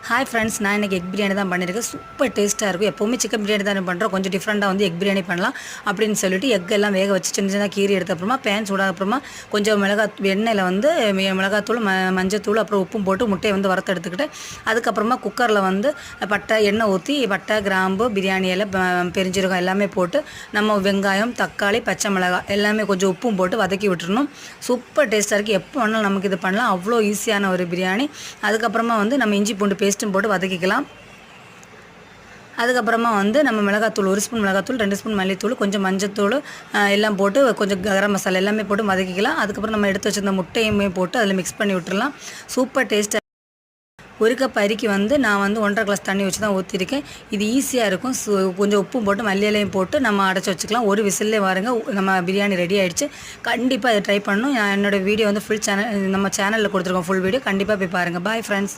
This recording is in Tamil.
ஹாய் ஃப்ரெண்ட்ஸ், நான் இன்றைக்கி எக் பிரியாணி தான் பண்ணியிருக்கேன். சூப்பர் டேஸ்ட்டாக இருக்கும். எப்போவுமே சிக்கன் பிரியாணி தானே பண்ணுறோம், கொஞ்சம் டிஃப்ரெண்ட்டாக வந்து எக் பிரியாணி பண்ணலாம் அப்படின்னு சொல்லிட்டு எக் எல்லாம் வேக வச்சு சின்ன சின்ன கீரி எடுத்த அப்புறமா பேன் சூடாக அப்புறமா கொஞ்சம் எண்ணெயில் வந்து மிளகாத்தூள், மஞ்சத்தூள், அப்புறம் உப்பும் போட்டு முட்டையை வந்து வறுத்து எடுத்துக்கிட்டு அதுக்கப்புறமா குக்கரில் வந்து எண்ணெய் ஊற்றி பட்டை, கிராம்பு, பிரியாணி இலை, பெருஞ்சீரகம் எல்லாமே போட்டு நம்ம வெங்காயம், தக்காளி, பச்சை மிளகாய் எல்லாமே கொஞ்சம் உப்பும் போட்டு வதக்கி விட்டுறணும். சூப்பர் டேஸ்ட்டாக இருக்குது. எப்போ வேணாலும் நமக்கு இது பண்ணலாம். அவ்வளோ ஈஸியான ஒரு பிரியாணி. அதுக்கப்புறமா வந்து நம்ம இஞ்சி பூண்டு பேஸ்ட்டும் போட்டு வதக்கிக்கலாம். அதுக்கப்புறமா வந்து நம்ம மிளகாத்தூள் 1 ஸ்பூன் மிளகாத்தூள், 2 ஸ்பூன் மல்லித்தூள், கொஞ்சம் மஞ்சத்தூள் எல்லாம் போட்டு கொஞ்சம் கரம் மசாலா எல்லாமே போட்டு வதக்கிக்கலாம். அதுக்கப்புறம் நம்ம எடுத்து வச்சிருந்த முட்டையுமே போட்டு அதில் மிக்ஸ் பண்ணி விட்டுறலாம். சூப்பர் டேஸ்ட்டாக. 1 கப் அரிக்கு வந்து நான் வந்து 1.5 கிளாஸ் தண்ணி வச்சு தான் ஊற்றிருக்கேன். இது ஈஸியாக இருக்கும். கொஞ்சம் உப்பும் போட்டு மல்லி இலையும் போட்டு நம்ம அடைச்சி வச்சுக்கலாம். ஒரு விசில்லே வாருங்க, நம்ம பிரியாணி ரெடி ஆகிடுச்சு. கண்டிப்பாக இதை ட்ரை பண்ணணும். நான் என்னோடய வீடியோ வந்து நம்ம சேனலில் கொடுத்துருக்கோம், ஃபுல் வீடியோ. கண்டிப்பாக போய் பாருங்கள். Bye friends.